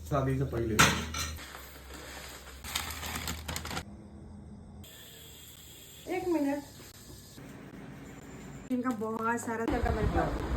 शादी से पहले। एक मिनट, इनका बहुत सारा तक मेरे पास।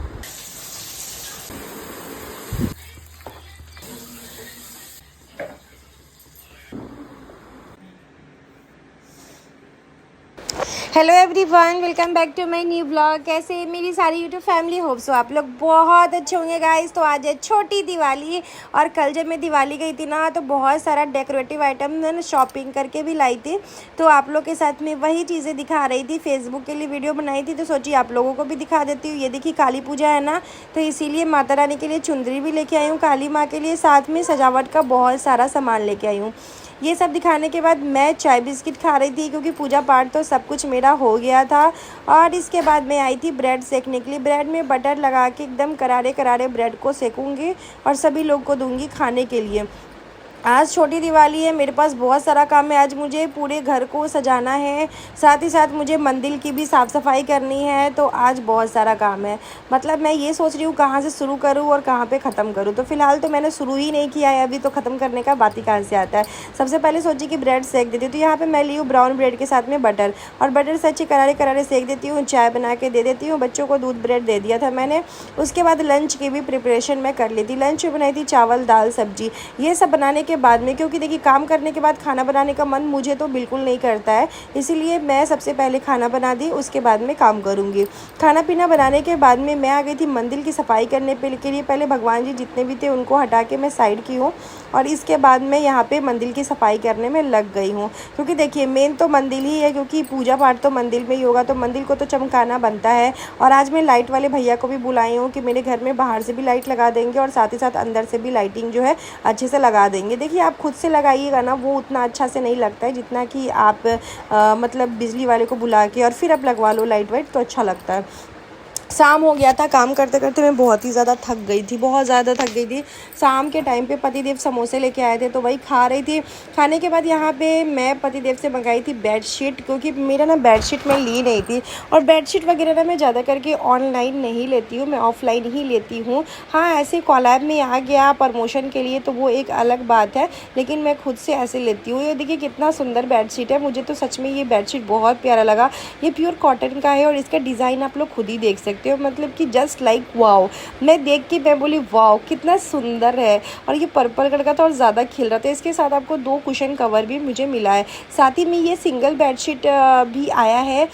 Hello everyone, welcome back to my new blog. कैसे मेरी सारी यूट्यूब फैमिली, होप सो आप लोग बहुत अच्छे होंगे गाइस। तो आज है छोटी दिवाली और कल जब मैं दिवाली गई थी ना तो बहुत सारा डेकोरेटिव आइटम मैंने शॉपिंग करके भी लाई थी। तो आप लोग के साथ में वही चीज़ें दिखा रही थी, फेसबुक के लिए वीडियो बनाई थी तो सोची आप लोगों को भी दिखा देती हूँ। ये देखिए काली पूजा है ना, तो इसीलिए माता रानी के लिए चुंदरी भी लेके आई हूँ, काली माँ के लिए साथ में सजावट का बहुत सारा सामान लेके आई हूँ। ये सब दिखाने के बाद मैं चाय बिस्किट खा रही थी क्योंकि पूजा पाठ तो सब कुछ मेरा हो गया था। और इसके बाद मैं आई थी ब्रेड सेकने के लिए। ब्रेड में बटर लगा के एकदम करारे करारे ब्रेड को सेकूंगी और सभी लोग को दूंगी खाने के लिए। आज छोटी दिवाली है, मेरे पास बहुत सारा काम है। आज मुझे पूरे घर को सजाना है, साथ ही साथ मुझे मंदिर की भी साफ़ सफाई करनी है। तो आज बहुत सारा काम है। मतलब मैं ये सोच रही हूँ कहाँ से शुरू करूँ और कहाँ पे ख़त्म करूँ। तो फिलहाल तो मैंने शुरू ही नहीं किया है अभी, तो ख़त्म करने का बात ही कहाँ से आता है। सबसे पहले सोची कि ब्रेड सेक देती हूँ। तो यहाँ पर मैं ली हूँ ब्राउन ब्रेड के साथ में बटर, और बटर से अच्छे करारे करारे सेक देती हूँ। चाय बना के दे देती हूँ, बच्चों को दूध ब्रेड दे दिया था मैंने। उसके बाद लंच की भी प्रिपरेशन मैं कर ली थी। लंच में बनाई थी चावल दाल सब्जी। ये सब बनाने के बाद में, क्योंकि देखिए काम करने के बाद खाना बनाने का मन मुझे तो बिल्कुल नहीं करता है, इसीलिए मैं सबसे पहले खाना बना दी, उसके बाद में काम करूँगी। खाना पीना बनाने के बाद में मैं आ गई थी मंदिर की सफाई करने के लिए। पहले भगवान जी जितने भी थे उनको हटा के मैं साइड की हूँ, और इसके बाद मैं यहाँ पे मंदिर की सफाई करने में लग गई हूँ। क्योंकि देखिए मेन तो मंदिर ही है, क्योंकि पूजा पाठ तो मंदिर में ही होगा, तो मंदिर को तो चमकाना बनता है। और आज मैं लाइट वाले भैया को भी बुलाई हूँ कि मेरे घर में बाहर से भी लाइट लगा देंगे और साथ ही साथ अंदर से भी लाइटिंग जो है अच्छे से लगा देंगे। देखिए आप खुद से लगाइएगा ना, वो उतना अच्छा से नहीं लगता है जितना कि आप मतलब बिजली वाले को बुला के और फिर आप लगवा लो लाइट वाइट, तो अच्छा लगता है। शाम हो गया था, काम करते करते मैं बहुत ही ज़्यादा थक गई थी, बहुत ज़्यादा थक गई थी। शाम के टाइम पे पतिदेव समोसे लेके आए थे तो वही खा रही थी। खाने के बाद यहाँ पे मैं पतिदेव से मंगाई थी बेडशीट, क्योंकि मेरा ना बेडशीट मैं ली नहीं थी। और बेडशीट वगैरह ना मैं ज़्यादा करके ऑनलाइन नहीं लेती हूँ, मैं ऑफ़लाइन ही लेती हूँ। हाँ ऐसे कोलैब में आ गया प्रमोशन के लिए तो वो एक अलग बात है, लेकिन मैं खुद से ऐसे लेती हूँ। ये देखिए कितना सुंदर बेडशीट है, मुझे तो सच में ये बेडशीट बहुत प्यारा लगा। ये प्योर कॉटन का है और इसका डिज़ाइन आप लोग खुद ही देख सकते हो, मतलब कि जस्ट लाइक वाओ। मैं देख के मैं बोली वाओ कितना सुंदर है। और ये पर्पल कलर का था और ज़्यादा खिल रहा था। इसके साथ आपको 2 कुशन कवर भी मुझे मिला है। साथ ही में ये सिंगल बेडशीट भी आया है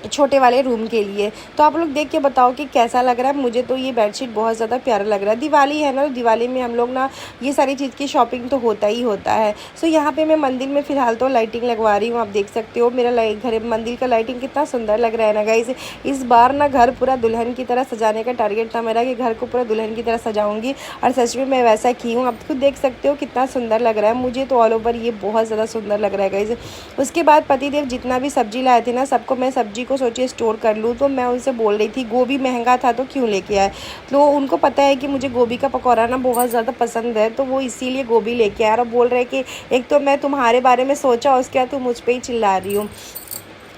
छोटे वाले रूम के लिए। तो आप लोग देख के बताओ कि कैसा लग रहा है। मुझे तो ये बेडशीट बहुत ज़्यादा प्यारा लग रहा है। दिवाली है ना, तो दिवाली में हम लोग ना ये सारी चीज़ की शॉपिंग तो होता ही होता है। सो यहाँ पे मैं मंदिर में फ़िलहाल तो लाइटिंग लगवा रही हूँ। आप देख सकते हो मेरा घर मंदिर का लाइटिंग कितना सुंदर लग रहा है ना गाइस। इस बार ना घर पूरा दुल्हन की तरह सजाने का टारगेट था मेरा, कि घर को पूरा दुल्हन की तरह सजाऊँगी, और सच में मैं वैसा की हूँ। आप खुद देख सकते हो कितना सुंदर लग रहा है। मुझे तो ऑल ओवर ये बहुत ज़्यादा सुंदर लग रहा है गाइस। उसके बाद पतिदेव जितना भी सब्जी लाए थे ना, सबको मैं सब्जी को सोचिए स्टोर कर लूँ। तो मैं उनसे बोल रही थी गोभी महंगा था तो क्यों लेके आए। तो उनको पता है कि मुझे गोभी का पकौड़ा ना बहुत ज़्यादा पसंद है, तो वो इसीलिए गोभी लेके आए। और बोल रहे कि एक तो मैं तुम्हारे बारे में सोचा, उसके बाद तुम मुझ पर ही चिल्ला रही हो।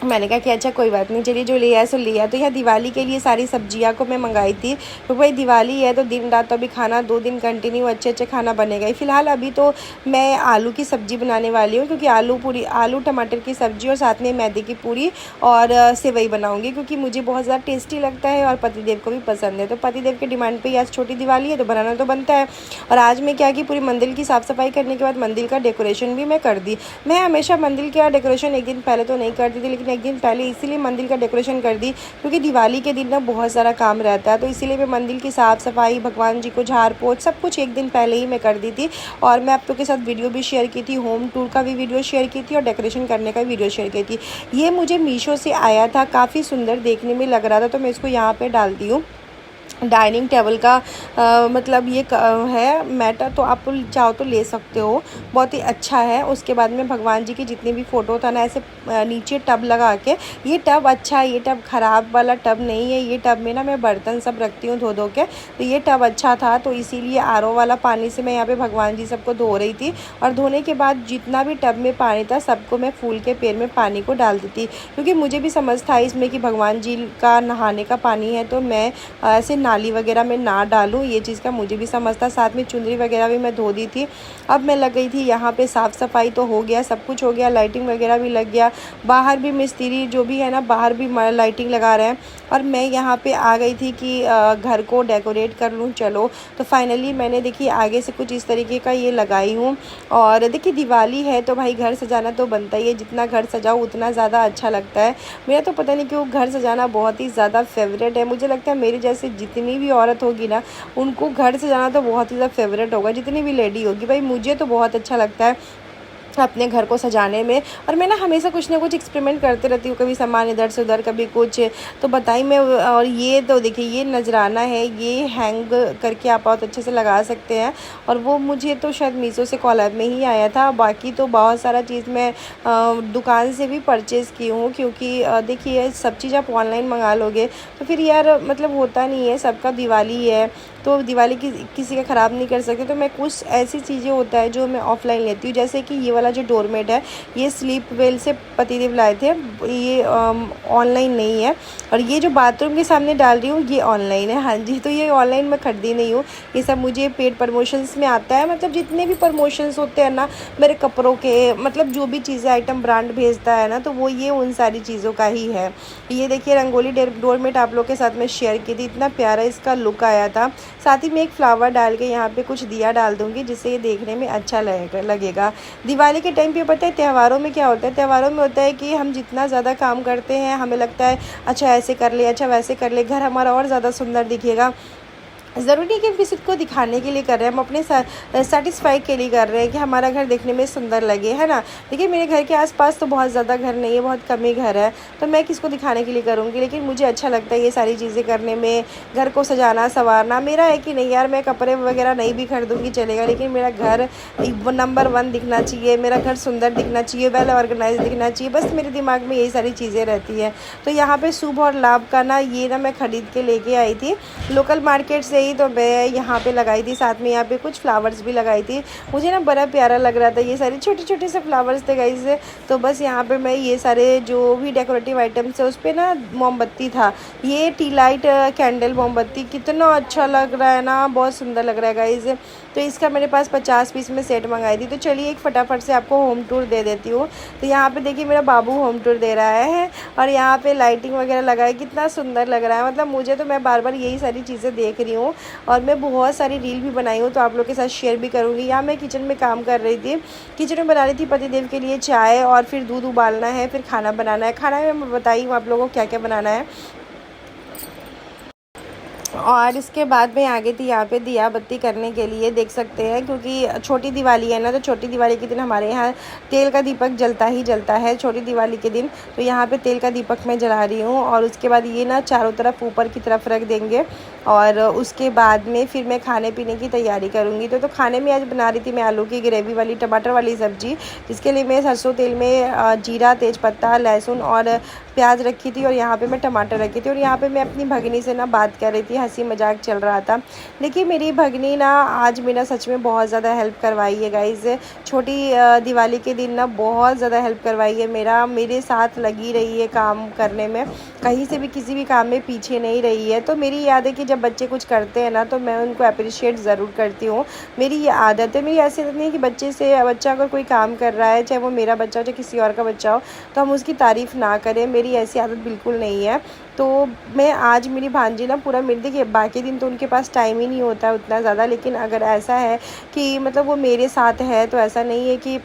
मैंने कहा कि अच्छा कोई बात नहीं, चलिए जो लिया है सो लिया। तो यह दिवाली के लिए सारी सब्जियां को मैं मंगाई थी, तो भाई दिवाली है तो दिन रात तो अभी खाना 2 दिन कंटिन्यू अच्छे अच्छे खाना बनेगा ही। फिलहाल अभी तो मैं आलू की सब्ज़ी बनाने वाली हूँ, क्योंकि आलू टमाटर की सब्ज़ी और साथ में मैदे की पूरी और सेवई बनाऊँगी, क्योंकि मुझे बहुत ज़्यादा टेस्टी लगता है और पतिदेव को भी पसंद है। तो पतिदेव के डिमांड पर आज छोटी दिवाली है तो बनाना तो बनता है। और आज मैं क्या कि पूरी मंदिर की साफ़ सफाई करने के बाद मंदिर का डेकोरेशन भी मैं कर दी। मैं हमेशा मंदिर का डेकोरेशन एक दिन पहले तो नहीं करती थी, लेकिन एक दिन पहले इसीलिए मंदिर का डेकोरेशन कर दी क्योंकि दिवाली के दिन ना बहुत सारा काम रहता है। तो इसीलिए मैं मंदिर की साफ़ सफाई, भगवान जी को झाड़ पोछ सब कुछ एक दिन पहले ही मैं कर दी थी। और मैं आप लोग के साथ वीडियो भी शेयर की थी, होम टूर का भी वीडियो शेयर की थी और डेकोरेशन करने का वीडियो शेयर की थी। ये मुझे मीशो से आया था, काफ़ी सुंदर देखने में लग रहा था, तो मैं इसको यहाँ पर डालती हूँ। डाइनिंग टेबल का मतलब ये है मैट, तो आप चाहो तो ले सकते हो, बहुत ही अच्छा है। उसके बाद में भगवान जी की जितने भी फ़ोटो था ना, ऐसे नीचे टब लगा के, ये टब अच्छा है, ये टब ख़राब वाला टब नहीं है। ये टब में ना मैं बर्तन सब रखती हूँ धो धो के, तो ये टब अच्छा था। तो इसीलिए आरओ वाला पानी से मैं यहाँ पे भगवान जी सबको धो रही थी। और धोने के बाद जितना भी टब में पानी था सबको मैं फूल के पेड़ में पानी को डाल दी थी, क्योंकि मुझे भी समझ था इसमें कि भगवान जी का नहाने का पानी है, तो मैं ऐसे नाली वगैरह में ना डालूँ, ये चीज़ का मुझे भी समझ था। साथ में चुनरी वगैरह भी मैं धो दी थी। अब मैं लग गई थी यहाँ पे साफ़ सफाई तो हो गया, सब कुछ हो गया, लाइटिंग वगैरह भी लग गया, बाहर भी मिस्त्री जो भी है ना बाहर भी लाइटिंग लगा रहे हैं। और मैं यहाँ पे आ गई थी कि घर को डेकोरेट कर लूँ चलो। तो फाइनली मैंने देखिए आगे से कुछ इस तरीके का ये लगाई हूँ। और देखिए दिवाली है तो भाई घर सजाना तो बनता ही है, जितना घर सजाओ उतना ज़्यादा अच्छा लगता है। मेरा तो पता नहीं क्यों घर सजाना बहुत ही ज़्यादा फेवरेट है। मुझे लगता है मेरे जैसे जितनी भी औरत होगी ना उनको घर सजाना तो बहुत ही ज़्यादा फेवरेट होगा, जितनी भी लेडी होगी। भाई मुझे तो बहुत अच्छा लगता है अपने घर को सजाने में। और मैं ना हमेशा कुछ ना कुछ एक्सपेरिमेंट करते रहती हूँ, कभी सामान इधर से उधर, कभी कुछ। तो बताइए मैं, और ये तो देखिए ये नजराना है, ये हैंग करके आप बहुत अच्छे से लगा सकते हैं। और वो मुझे तो शायद मीशो से कॉलर में ही आया था। बाकी तो बहुत सारा चीज़ मैं दुकान से भी परचेज़ की हूँ, क्योंकि देखिए सब चीज़ आप ऑनलाइन मंगा लोगे तो फिर यार मतलब होता नहीं है। सबका दिवाली है तो दिवाली किसी का ख़राब नहीं कर सकते। तो मैं कुछ ऐसी चीज़ें होता है जो मैं ऑफ़लाइन लेती हूँ, जैसे कि ये वाला जो डोरमेट है ये स्लीप वेल से पतिदेव लाए थे, ये ऑनलाइन नहीं है। और ये जो बाथरूम के सामने डाल रही हूँ ये ऑनलाइन है। हाँ जी, तो ये ऑनलाइन मैं खरीदी नहीं हूँ, ये सब मुझे पेड प्रमोशंस में आता है। मतलब जितने भी प्रमोशंस होते हैं ना मेरे कपड़ों के, मतलब जो भी चीज़ें आइटम ब्रांड भेजता है ना तो वो ये उन सारी चीज़ों का ही है। ये देखिए रंगोली डोरमेट आप लोग के साथ में शेयर की थी, इतना प्यारा इसका लुक आया था। साथ ही में एक फ्लावर डाल के यहाँ पे कुछ दिया डाल दूँगी, जिससे ये देखने में अच्छा लगेगा। दिवाली के टाइम पे पता है त्योहारों में क्या होता है, त्योहारों में होता है कि हम जितना ज़्यादा काम करते हैं हमें लगता है अच्छा ऐसे कर ले, अच्छा वैसे कर ले, घर हमारा और ज़्यादा सुंदर दिखेगा। ज़रूरी नहीं कि हम किसी को दिखाने के लिए कर रहे हैं, हम अपने सेटिस्फाई के लिए कर रहे हैं कि हमारा घर देखने में सुंदर लगे, है ना। देखिए मेरे घर के आसपास तो बहुत ज़्यादा घर नहीं है, बहुत कम ही घर है, तो मैं किसको दिखाने के लिए करूँगी। लेकिन मुझे अच्छा लगता है ये सारी चीज़ें करने में, घर को सजाना संवारना। मेरा है कि नहीं यार मैं कपड़े वगैरह नहीं भी खरीदूँगी चलेगा, लेकिन मेरा घर नंबर 1 दिखना चाहिए, मेरा घर सुंदर दिखना चाहिए, वेल ऑर्गेनाइज दिखना चाहिए। बस मेरे दिमाग में यही सारी चीज़ें रहती है। तो यहाँ पर शुभ और लाभ का ना ये ना मैं ख़रीद के लेके आई थी लोकल मार्केट से ही। तो मैं यहाँ पे लगाई थी, साथ में यहाँ पे कुछ फ्लावर्स भी लगाई थी। मुझे ना बड़ा प्यारा लग रहा था, ये सारे छोटे छोटे से फ्लावर्स थे गाइस। तो बस यहाँ पे मैं ये सारे जो भी डेकोरेटिव आइटम्स है उस पर ना मोमबत्ती था, ये टी लाइट कैंडल मोमबत्ती, कितना अच्छा लग रहा है ना, बहुत सुंदर लग रहा है गाइस। तो इसका मेरे पास 50 पीस में सेट मंगाई थी। तो चलिए एक फटाफट से आपको होम टूर दे देती हूँ। तो यहाँ पे देखिए मेरा बाबू होम टूर दे रहा है, और यहाँ पे लाइटिंग वगैरह लगाई, कितना सुंदर लग रहा है। मतलब मुझे तो, मैं बार बार यही सारी चीज़ें देख रही हूँ, और मैं बहुत सारी रील भी बनाई हूँ तो आप लोग के साथ शेयर भी करूँगी। यहाँ मैं किचन में काम कर रही थी, किचन में बना रही थी पतिदेव के लिए चाय, और फिर दूध उबालना है, फिर खाना बनाना है। खाना में मैं बताई हूँ आप लोगों को क्या क्या बनाना है। और इसके बाद मैं आ गई थी यहाँ पे दिया बत्ती करने के लिए, देख सकते हैं, क्योंकि छोटी दिवाली है ना, तो छोटी दिवाली के दिन हमारे यहाँ तेल का दीपक जलता ही जलता है छोटी दिवाली के दिन। तो यहाँ पे तेल का दीपक मैं जला रही हूँ, और उसके बाद ये ना चारों तरफ ऊपर की तरफ रख देंगे, और उसके बाद में फिर मैं खाने पीने की तैयारी करूँगी। तो खाने में आज बना रही थी मैं आलू की ग्रेवी वाली टमाटर वाली सब्ज़ी, जिसके लिए मैं सरसों तेल में जीरा, तेज़पत्ता, लहसुन और प्याज रखी थी, और यहाँ पे मैं टमाटर रखी थी। और यहाँ पे मैं अपनी भगनी से ना बात कर रही थी, हंसी मजाक चल रहा था। देखिए मेरी भगनी ना आज मेरा सच में बहुत ज़्यादा हेल्प करवाई है गाइज़। छोटी दिवाली के दिन ना बहुत ज़्यादा हेल्प करवाई है, मेरे साथ लगी रही है काम करने में, कहीं से भी किसी भी काम में पीछे नहीं रही है। तो मेरी याद है कि जब बच्चे कुछ करते हैं ना तो मैं उनको अप्रिशिएट ज़रूर करती हूँ। मेरी ये आदत है, मेरी ऐसी आदत नहीं है कि बच्चा अगर कोई काम कर रहा है, चाहे वो मेरा बच्चा हो चाहे किसी और का बच्चा हो, तो हम उसकी तारीफ़ ना करें। मेरी ऐसी आदत बिल्कुल नहीं है। तो मैं आज मेरी भांजी ना पूरा मेरे, देखिए बाकी दिन तो उनके पास टाइम ही नहीं होता है उतना ज़्यादा, लेकिन अगर ऐसा है कि मतलब वो मेरे साथ है तो ऐसा नहीं है कि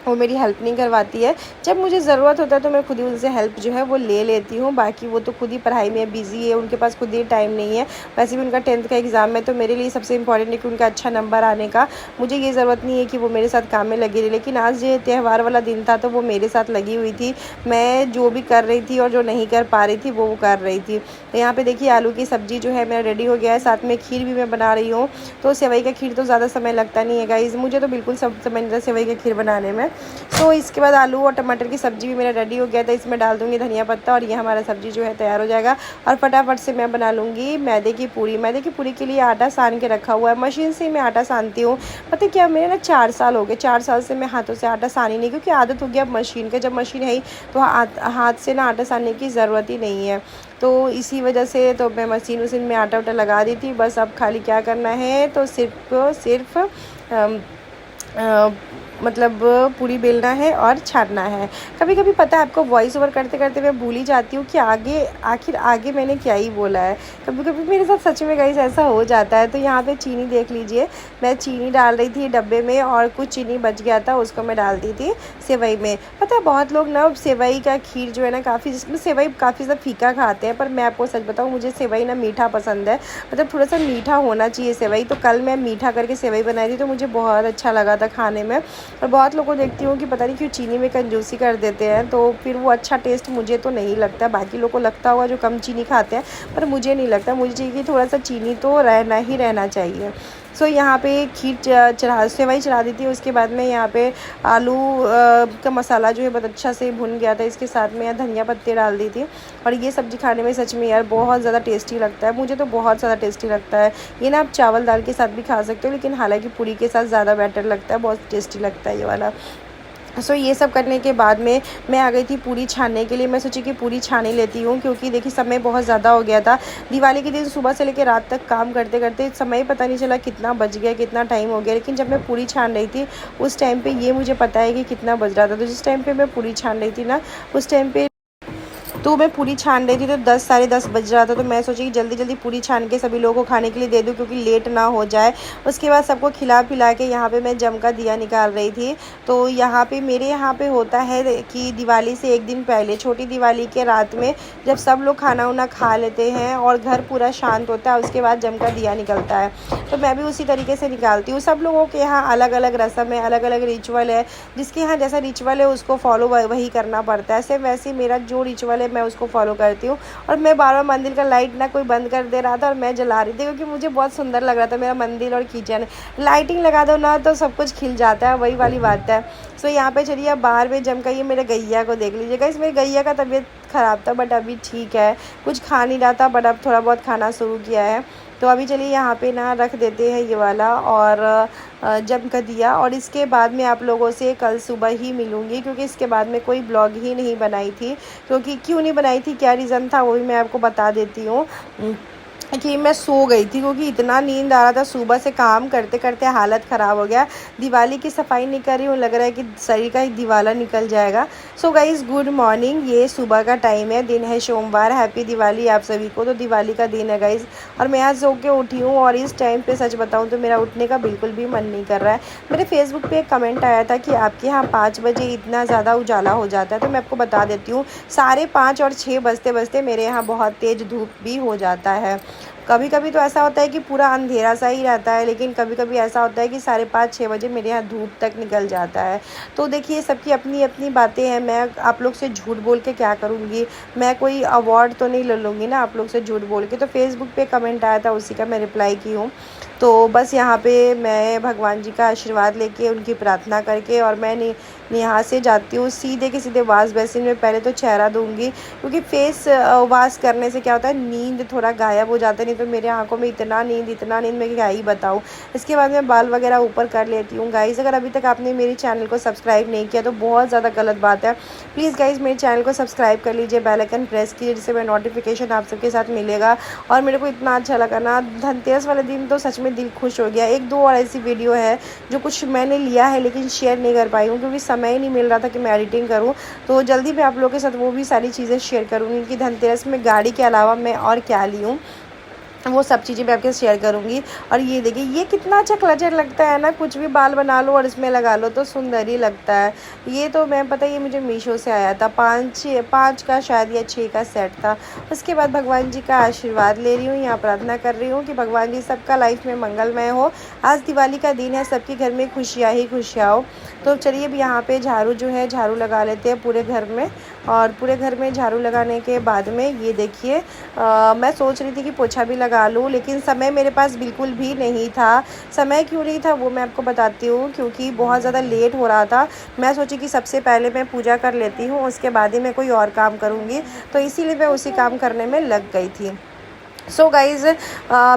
वो मेरी हेल्प नहीं करवाती है। जब मुझे ज़रूरत होता है तो मैं खुद ही उनसे हेल्प जो है वो ले लेती हूँ। बाकी वो तो खुद ही पढ़ाई में बिज़ी है, उनके पास खुद ही टाइम नहीं है। वैसे भी उनका 10th का एग्ज़ाम है, तो मेरे लिए सबसे इम्पॉर्टेंट है कि उनका अच्छा नंबर आने का। मुझे ये ज़रूरत नहीं है कि वो मेरे साथ काम में लगी रही, लेकिन आज ये त्यौहार वाला दिन था तो वो मेरे साथ लगी हुई थी। मैं जो भी कर रही थी और जो नहीं कर पा रही थी वो कर रही थी। तो यहाँ पर देखिए आलू की सब्ज़ी जो है मेरा रेडी हो गया है, साथ में खीर भी मैं बना रही हूँ। तो सेवई का खीर तो ज़्यादा समय लगता नहीं है गाइज़, मुझे तो बिल्कुल सब समय नहीं था सेवई का खीर बनाने में। तो इसके बाद आलू और टमाटर की सब्ज़ी भी मेरा रेडी हो गया था। इसमें डाल दूँगी धनिया पत्ता और ये हमारा सब्ज़ी जो है तैयार हो जाएगा। और फटाफट से मैं बना लूँगी मैदे की पूरी। मैदे की पूरी के लिए आटा सान के रखा हुआ है, मशीन से मैं आटा सानती हूँ। पता है क्या, मेरे ना 4 साल हो गए, 4 साल से मैं हाथों से आटा सानी नहीं, क्योंकि आदत हो गया अब मशीन का। जब मशीन है ही तो हाथ से ना आटा सानने की ज़रूरत ही नहीं है। तो इसी वजह से तो मैं मशीन वशीन में आटा वाटा लगा दी थी। बस अब खाली क्या करना है, तो सिर्फ मतलब पूरी बेलना है और छानना है। कभी कभी पता है आपको, वॉइस ओवर करते करते मैं भूल ही जाती हूँ कि आगे मैंने क्या ही बोला है। कभी कभी मेरे साथ सच में गाइस ऐसा हो जाता है। तो यहाँ पे चीनी देख लीजिए, मैं चीनी डाल रही थी डब्बे में और कुछ चीनी बच गया था, उसको मैं डाल दी थी सेवई में। पता है बहुत लोग ना सेवई का खीर जो है ना काफ़ी, जिसमें सेवई काफ़ी ज़्यादा फीका खाते हैं, पर मैं आपको सच बताऊँ मुझे सेवई ना मीठा पसंद है। मतलब थोड़ा सा मीठा होना चाहिए सेवई। तो कल मैं मीठा करके सेवई बनाई थी, तो मुझे बहुत अच्छा लगा था खाने में। और बहुत लोगों को देखती हूँ कि पता नहीं क्यों चीनी में कंजूसी कर देते हैं, तो फिर वो अच्छा टेस्ट मुझे तो नहीं लगता। बाकी लोगों को लगता होगा जो कम चीनी खाते हैं, पर मुझे नहीं लगता। मुझे चाहिए कि थोड़ा सा चीनी तो रहना चाहिए। सो यहाँ पे खीर सेवई चढ़ा दी थी। उसके बाद में यहाँ पे आलू का मसाला जो है बहुत अच्छा से भुन गया था। इसके साथ में धनिया पत्ते डाल दी थी। और ये सब्ज़ी खाने में सच में यार बहुत ज़्यादा टेस्टी लगता है, मुझे तो बहुत ज़्यादा टेस्टी लगता है। ये ना आप चावल दाल के साथ भी खा सकते हो, लेकिन हालांकि पूरी के साथ ज़्यादा बेटर लगता है, बहुत टेस्टी लगता है ये वाला। सो ये सब करने के बाद में मैं आ गई थी पूरी छानने के लिए। मैं सोची कि पूरी छान ही लेती हूँ, क्योंकि देखिए समय बहुत ज़्यादा हो गया था। दिवाली के दिन सुबह से लेकर रात तक काम करते करते समय पता नहीं चला कितना बज गया, कितना टाइम हो गया। लेकिन जब मैं पूरी छान रही थी उस टाइम पे ये मुझे पता है कि कितना बज रहा था। तो जिस टाइम पे मैं पूरी छान रही थी ना, उस टाइम पे तो मैं पूरी छान रही थी, तो 10 साढ़े 10 बज रहा था। तो मैं सोची कि जल्दी जल्दी पूरी छान के सभी लोगों को खाने के लिए दे दूँ, क्योंकि लेट ना हो जाए। उसके बाद सबको खिला पिला के यहाँ पे मैं जम का दिया निकाल रही थी। तो यहाँ पे मेरे यहाँ पे होता है कि दिवाली से एक दिन पहले, छोटी दिवाली के रात में, जब सब लोग खाना वाना खा लेते हैं और घर पूरा शांत होता है, उसके बाद जम का दिया निकलता है। तो मैं भी उसी तरीके से निकालती हूँ। सब लोगों के यहाँ अलग अलग रस्म है, अलग अलग रिचुअल है। जिसके यहाँ जैसा रिचुअल है उसको फॉलो वही करना पड़ता है। सेम वैसे मेरा जो रिचुअल है मैं उसको फॉलो करती हूँ। और मैं बार बार मंदिर का लाइट ना कोई बंद कर दे रहा था और मैं जला रही थी, क्योंकि मुझे बहुत सुंदर लग रहा था मेरा मंदिर और किचन। लाइटिंग लगा दो ना तो सब कुछ खिल जाता है, वही वाली बात है। सो यहाँ पे चलिए अब बाहर में जम का ये मेरे गैया को देख लीजिएगा। इस मेरे गैया का तबीयत ख़राब था, बट अभी ठीक है, कुछ खा नहीं रहा था, बट अब थोड़ा बहुत खाना शुरू किया है। तो अभी चलिए यहाँ पे ना रख देते हैं ये वाला और जम का दिया। और इसके बाद में आप लोगों से कल सुबह ही मिलूँगी, क्योंकि इसके बाद में कोई ब्लॉग ही नहीं बनाई थी। क्योंकि क्यों नहीं बनाई थी, क्या रीज़न था, वो भी मैं आपको बता देती हूँ। कि मैं सो गई थी, क्योंकि इतना नींद आ रहा था। सुबह से काम करते करते हालत ख़राब हो गया। दिवाली की सफाई नहीं कर रही हूँ, लग रहा है कि शरीर का ही दिवाला निकल जाएगा। सो गाइज़ गुड मॉर्निंग, ये सुबह का टाइम है, दिन है सोमवार। हैप्पी दिवाली आप सभी को। तो दिवाली का दिन है गाइज़, और मैं आज सो के उठी हूँ। और इस टाइम पे सच बताऊँ तो मेरा उठने का बिल्कुल भी मन नहीं कर रहा है। मेरे फेसबुक पे एक कमेंट आया था कि आपके यहाँ 5 बजे इतना ज़्यादा उजाला हो जाता है। तो मैं आपको बता देती हूँ, 5:30 और 6 बजते बजते मेरे यहाँ बहुत तेज़ धूप भी हो जाता है। कभी कभी तो ऐसा होता है कि पूरा अंधेरा सा ही रहता है, लेकिन कभी कभी ऐसा होता है कि 5:30-6 बजे मेरे यहाँ धूप तक निकल जाता है। तो देखिए सबकी अपनी अपनी बातें हैं। मैं आप लोग से झूठ बोल के क्या करूँगी, मैं कोई अवार्ड तो नहीं ले लूँगी ना आप लोग से झूठ बोल के। तो फेसबुक पे कमेंट आया था, उसी का मैं रिप्लाई की हूँ। तो बस यहाँ पे मैं भगवान जी का आशीर्वाद लेके, उनकी प्रार्थना करके, और मैं यहाँ से जाती हूँ सीधे के सीधे वाश बेसिन में। पहले तो चेहरा धोऊंगी, क्योंकि फेस वाश करने से क्या होता है, नींद थोड़ा गायब हो जाता है। नहीं तो मेरे आंखों में इतना नींद मैं क्या ही बताऊँ। इसके बाद मैं बाल वगैरह ऊपर कर लेती हूँ। गाइज़ अगर अभी तक आपने मेरे चैनल को सब्सक्राइब नहीं किया तो बहुत ज़्यादा गलत बात है। प्लीज़ गाइज़ मेरे चैनल को सब्सक्राइब कर लीजिए, बेल आइकन प्रेस कीजिए, जिससे मैं नोटिफिकेशन आप सबके साथ मिलेगा। और मेरे को इतना अच्छा लगा ना, धनतेरस वाले दिन तो सच में दिल खुश हो गया। 1-2 और ऐसी वीडियो है जो कुछ मैंने लिया है लेकिन शेयर नहीं कर पाई हूँ, क्योंकि समय ही नहीं मिल रहा था कि मैं एडिटिंग करूँ। तो जल्दी मैं आप लोगों के साथ वो भी सारी चीज़ें शेयर करूँगी कि धनतेरस में गाड़ी के अलावा मैं और क्या ली हूँ, वो सब चीज़ें मैं आपके साथ शेयर करूँगी। और ये देखिए ये कितना अच्छा क्लचर लगता है ना, कुछ भी बाल बना लो और इसमें लगा लो तो सुंदर ही लगता है। ये तो मैं पता है ये मुझे मीशो से आया था, 5 का शायद या 6 का सेट था। उसके बाद भगवान जी का आशीर्वाद ले रही हूँ, यहाँ प्रार्थना कर रही हूँ कि भगवान जी सबका लाइफ में मंगलमय हो। आज दिवाली का दिन है, सबके घर में खुशियाँ ही खुशियाँ हो। तो चलिए अब यहाँ पे झाड़ू जो है झाड़ू लगा लेते हैं पूरे घर में। और पूरे घर में झाड़ू लगाने के बाद में ये देखिए मैं सोच रही थी कि पोछा भी लगा लूँ, लेकिन समय मेरे पास बिल्कुल भी नहीं था। समय क्यों नहीं था वो मैं आपको बताती हूँ, क्योंकि बहुत ज़्यादा लेट हो रहा था। मैं सोची कि सबसे पहले मैं पूजा कर लेती हूँ, उसके बाद ही मैं कोई और काम करूँगी, तो इसीलिए मैं उसी काम करने में लग गई थी। सो गाइज़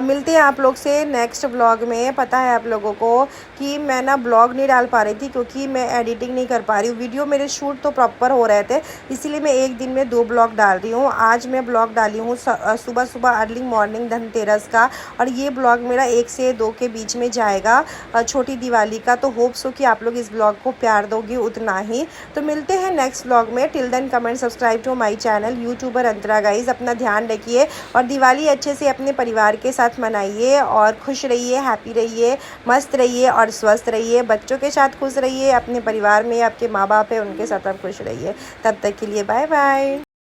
मिलते हैं आप लोग से नेक्स्ट ब्लॉग में। पता है आप लोगों को कि मैं ना ब्लॉग नहीं डाल पा रही थी क्योंकि मैं एडिटिंग नहीं कर पा रही हूँ। वीडियो मेरे शूट तो प्रॉपर हो रहे थे, इसीलिए मैं एक दिन में 2 ब्लॉग डाल रही हूँ। आज मैं ब्लॉग डाली हूँ सुबह सुबह अर्ली मॉर्निंग धनतेरस का, और ये ब्लॉग मेरा 1 से 2 के बीच में जाएगा छोटी दिवाली का। तो होप सो कि आप लोग इस ब्लॉग को प्यार दोगे उतना ही। तो मिलते हैं नेक्स्ट ब्लॉग में। Till then comment subscribe to my channel YouTuber Antara guys. अपना ध्यान रखिए और दिवाली अच्छे से अपने परिवार के साथ मनाइए और खुश रहिए, हैप्पी रहिए, मस्त रहिए और स्वस्थ रहिए। बच्चों के साथ खुश रहिए, अपने परिवार में आपके माँ बाप है उनके साथ आप खुश रहिए। तब तक के लिए बाय बाय।